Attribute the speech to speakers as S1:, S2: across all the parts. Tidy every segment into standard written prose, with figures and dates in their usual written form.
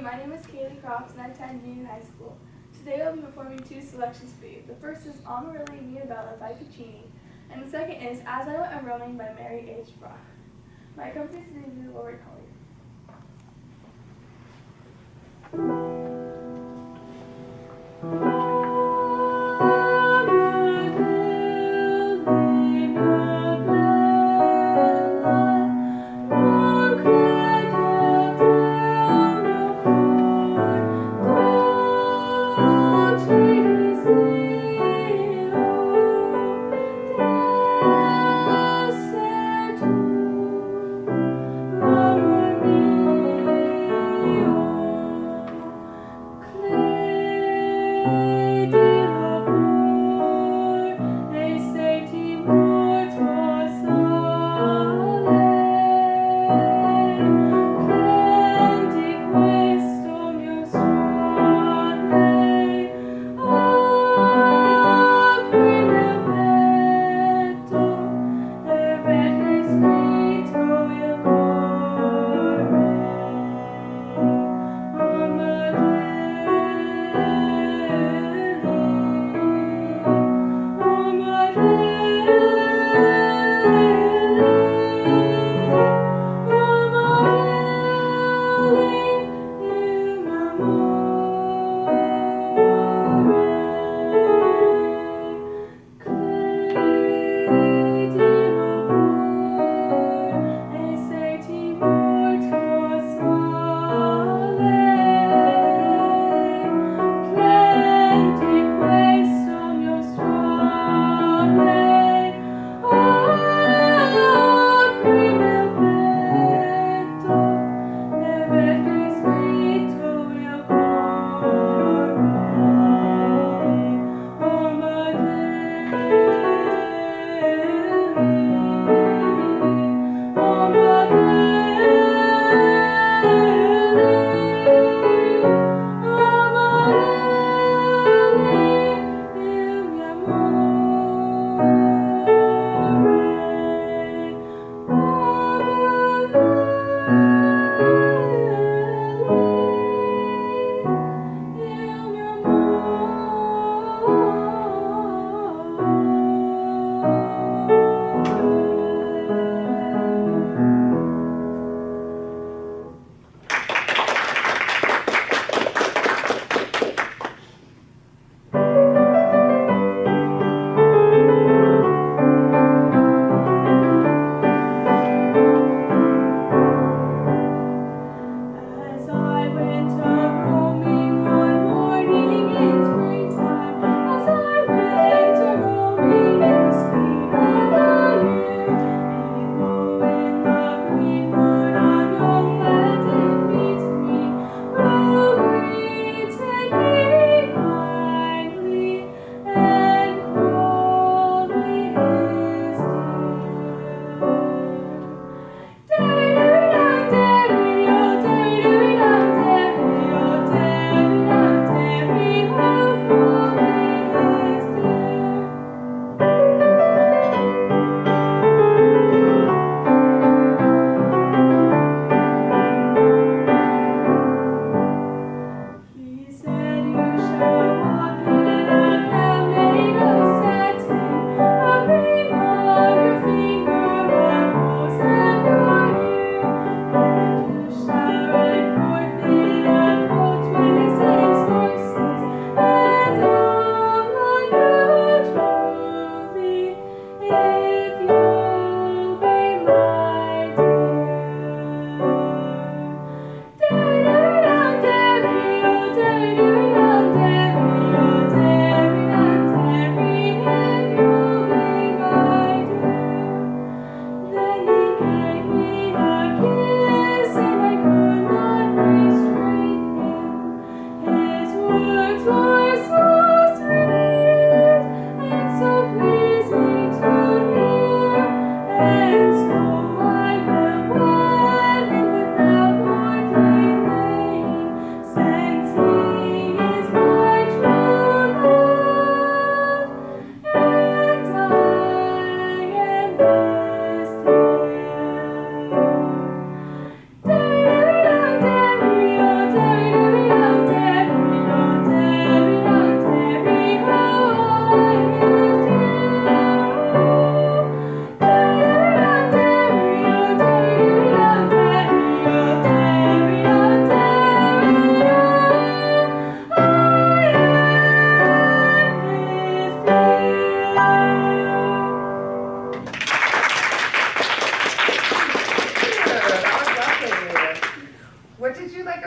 S1: my name is Kaylie Crofts and I attend junior high school. Today I'll be performing two selections for you. The first is Amarelli Mia Bella by Puccini, and the second is As I Went A-Roaming by Mary H. Brock. My accompanist is Lord Collier.
S2: Amor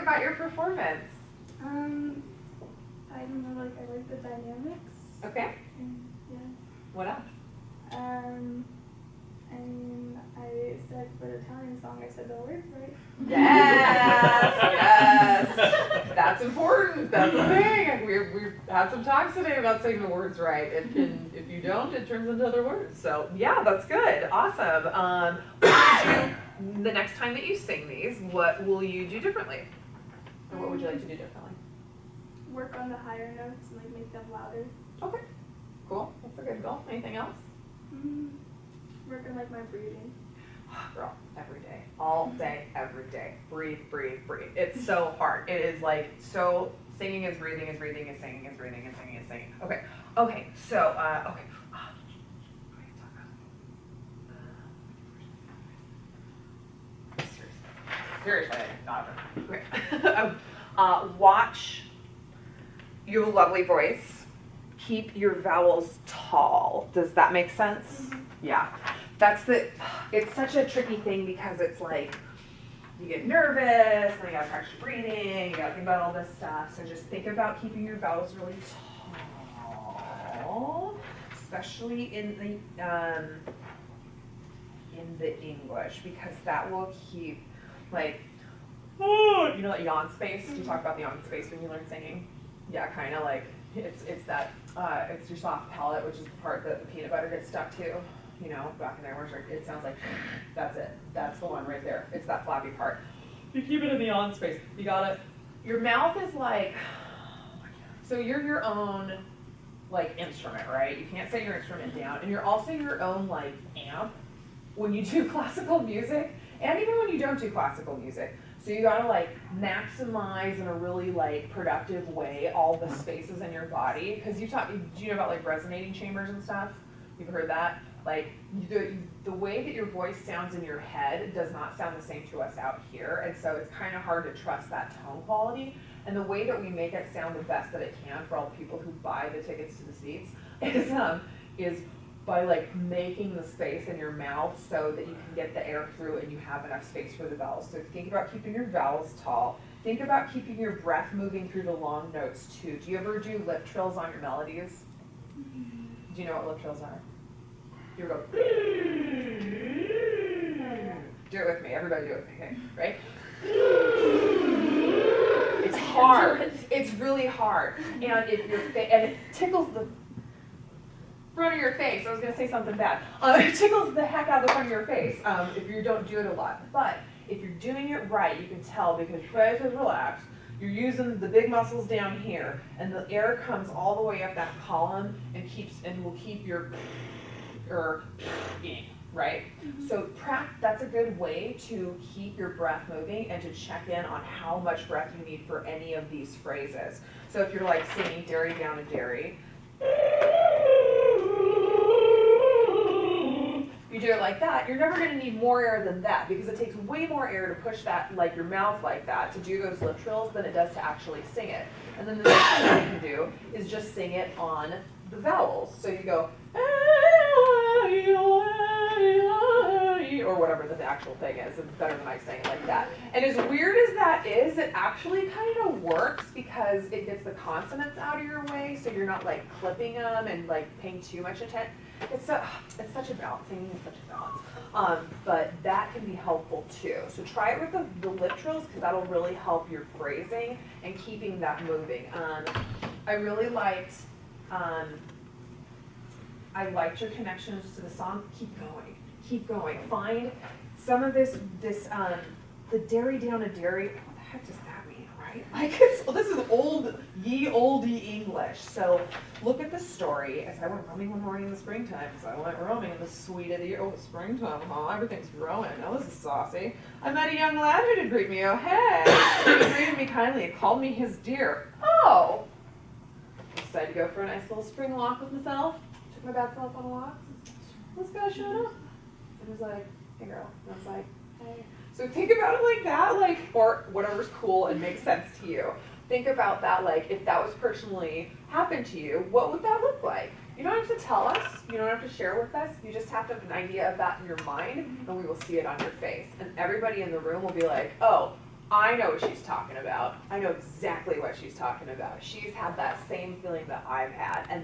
S2: about your performance?
S1: I don't know, like I like the dynamics.
S2: Okay.
S1: And, yeah.
S2: What else?
S1: I mean, I said for the Italian song, I said the words right.
S2: Yes, yes. That's important. That's the thing. We've had some talks today about saying the words right. If you don't, it turns into other words. So yeah, that's good. Awesome. The next time that you sing these, what will you do differently? Or what would you like to do differently?
S1: Work on the higher notes and like make them louder.
S2: Okay. Cool. That's a good goal. Anything else?
S1: Work on like my breathing.
S2: Girl, every day, all day, every day. Breathe, breathe, breathe. It's so hard. It is like so. Singing is breathing is breathing is singing is breathing is singing is singing. Okay, okay. So okay. Seriously, not okay. Watch your lovely voice. Keep your vowels tall. Does that make sense? Yeah. It's such a tricky thing because it's like, you get nervous, and you gotta practice breathing, you gotta think about all this stuff. So just think about keeping your vowels really tall, especially in the English, because that will keep, like, you know that yawn space? Do you talk about the yawn space when you learn singing? Yeah, kind of like, it's that, it's your soft palate, which is the part that the peanut butter gets stuck to. You know, back in there, where it sounds like, that's it. That's the one right there. It's that flappy part. You keep it in the on space. You gotta, your mouth is like, so you're your own, like, instrument, right? You can't set your instrument down. And you're also your own, like, amp when you do classical music, and even when you don't do classical music. So you gotta, like, maximize in a really, like, productive way all the spaces in your body. Because do you know about, like, resonating chambers and stuff? You've heard that? Like, the way that your voice sounds in your head does not sound the same to us out here, and so it's kind of hard to trust that tone quality. And the way that we make it sound the best that it can for all the people who buy the tickets to the seats is by, like, making the space in your mouth so that you can get the air through and you have enough space for the vowels. So think about keeping your vowels tall. Think about keeping your breath moving through the long notes too. Do you ever do lip trills on your melodies? Do you know what lip trills are? You go, do it with me, everybody do it with me, okay, right? It's hard, it's really hard, and and it tickles the front of your face. I was gonna say something bad. It tickles the heck out of the front of your face if you don't do it a lot. But if you're doing it right, you can tell because your face is relaxed. You're using the big muscles down here, and the air comes all the way up that column and will keep your right? So that's a good way to keep your breath moving and to check in on how much breath you need for any of these phrases. So if you're like singing dairy down a dairy, you do it like that, you're never going to need more air than that because it takes way more air to push that, like your mouth like that, to do those lip trills than it does to actually sing it. And then the next thing you can do is just sing it on the vowels. So you go, or whatever the actual thing is. It's better than I saying it like that. And as weird as that is, it actually kind of works because it gets the consonants out of your way, so you're not like clipping them and like paying too much attention. It's such a balance. Singing is such a balance. But that can be helpful too. So try it with the lip trills because that'll really help your phrasing and keeping that moving. I really liked. I liked your connections to the song. Keep going. Keep going. Find some of this the dairy down a dairy. What the heck does that mean, right? Like this is ye olde English. So look at the story. As I went roaming one morning in the springtime, so I went roaming in the sweet of the year. Oh, springtime, huh? Everything's growing. Oh, this is saucy. I met a young lad who did greet me. Oh, hey. He greeted me kindly and called me his dear. Oh. I decided to go for a nice little spring walk with myself. Took my bad self on a walk. This guy showed up. And was like, hey girl. And I was like, hey. So think about it like that, like, or whatever's cool and makes sense to you. Think about that, like, if that was personally happened to you, what would that look like? You don't have to tell us. You don't have to share with us. You just have to have an idea of that in your mind, and we will see it on your face. And everybody in the room will be like, oh, I know what she's talking about. I know exactly what she's talking about. She's had that same feeling that I've had, and